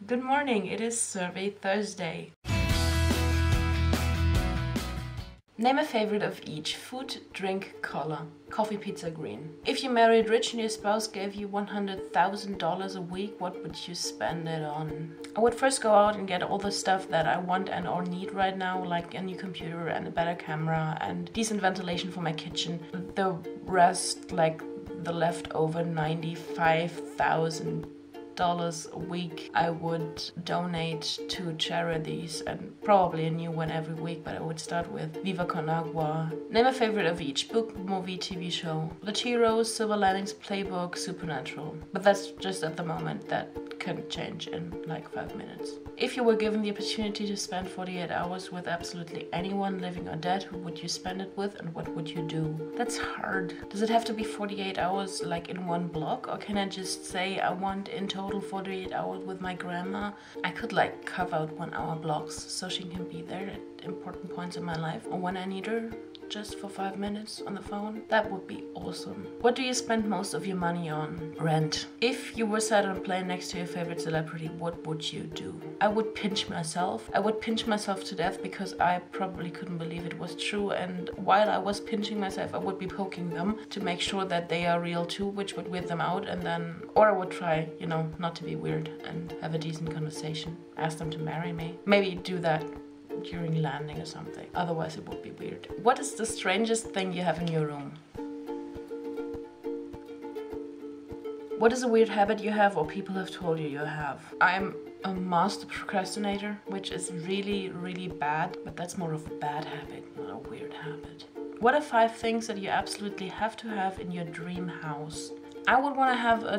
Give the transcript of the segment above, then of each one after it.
Good morning, it is Survey Thursday. Name a favorite of each: food, drink, color. Coffee, pizza, green. If you married rich and your spouse gave you $100,000 a week, what would you spend it on? I would first go out and get all the stuff that I want and or need right now, like a new computer and a better camera and decent ventilation for my kitchen. The rest, like the leftover $95,000 a week, I would donate to charities, and probably a new one every week, but I would start with Viva Con Agua. Name a favorite of each: book, movie, TV show. The Heroes, Silver Linings Playbook, Supernatural. But that's just at the moment. That can change in like 5 minutes. If you were given the opportunity to spend 48 hours with absolutely anyone, living or dead, who would you spend it with and what would you do? That's hard. Does it have to be 48 hours like in one block, or can I just say I want in total 48 hours with my grandma? I could like carve out 1 hour blocks so she can be there at important points in my life, or when I need her, just for 5 minutes on the phone. That would be awesome. What do you spend most of your money on? Rent. If you were sat on a plane next to your favorite celebrity, what would you do? I would pinch myself. I would pinch myself to death because I probably couldn't believe it was true, and while I was pinching myself, I would be poking them to make sure that they are real too, which would weird them out, and then, or I would try, you know, not to be weird and have a decent conversation. Ask them to marry me. Maybe do that during landing or something. Otherwise it would be weird. What is the strangest thing you have in your room? What is a weird habit you have or people have told you have? I'm a master procrastinator, which is really, really bad, but that's more of a bad habit, not a weird habit. What are 5 things that you absolutely have to have in your dream house? I would want to have a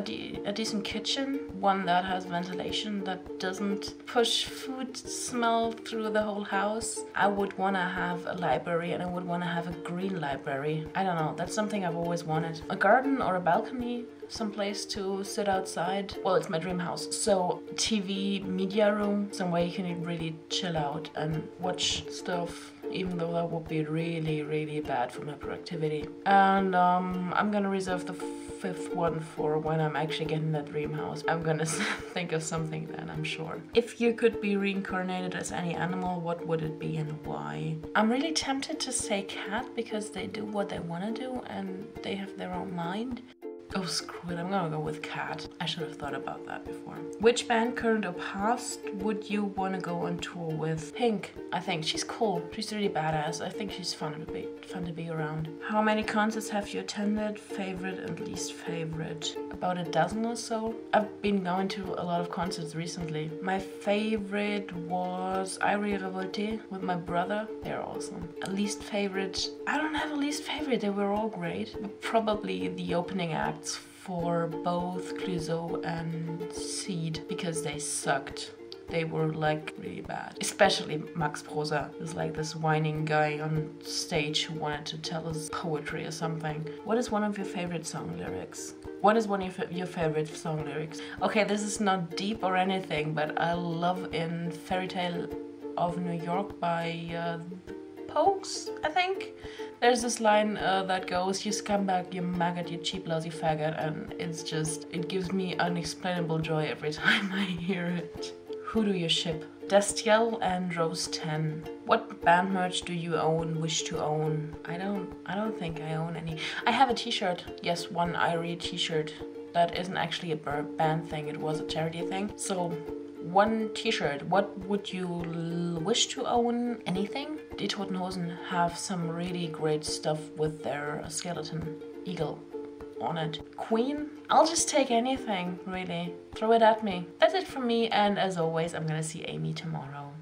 decent kitchen, one that has ventilation, that doesn't push food smell through the whole house. I would want to have a library, and I would want to have a green library. I don't know, that's something I've always wanted. A garden or a balcony, someplace to sit outside. Well, it's my dream house. So TV, media room, somewhere you can really chill out and watch stuff, even though that would be really, really bad for my productivity. And I'm gonna reserve the 5th one for when I'm actually getting that dream house. I'm gonna think of something then, I'm sure. If you could be reincarnated as any animal, what would it be and why? I'm really tempted to say cat because they do what they want to do and they have their own mind. Oh, screw it, I'm gonna go with cat. I should have thought about that before. Which band, current or past, would you want to go on tour with? Pink. I think she's cool. She's really badass. I think she's fun to be around. How many concerts have you attended? Favorite and least favorite? About a dozen or so. I've been going to a lot of concerts recently. My favorite was Irie Revolte with my brother. They're awesome. A least favorite? I don't have a least favorite. They were all great. But probably the opening act for both Clouseau and Seed, because they sucked. They were like really bad. Especially Max Prosa is like this whining guy on stage who wanted to tell us poetry or something. What is one of your favorite song lyrics? What is one of your favorite song lyrics? Okay, this is not deep or anything, but I love in Fairy Tale of New York by Pokes, I think. There's this line that goes, "You scumbag, you maggot, you cheap lousy faggot," and it's just, it gives me unexplainable joy every time I hear it. Who do you ship? Destiel and Rose 10. What band merch do you wish to own? I don't think I own any. I have a t-shirt. Yes, one Irie t-shirt. That isn't actually a band thing, it was a charity thing. So, one t-shirt. What would you wish to own? Anything? Die Toten Hosen have some really great stuff with their skeleton eagle on it. Queen? I'll just take anything, really. Throw it at me. That's it from me, and as always, I'm gonna see Amy tomorrow.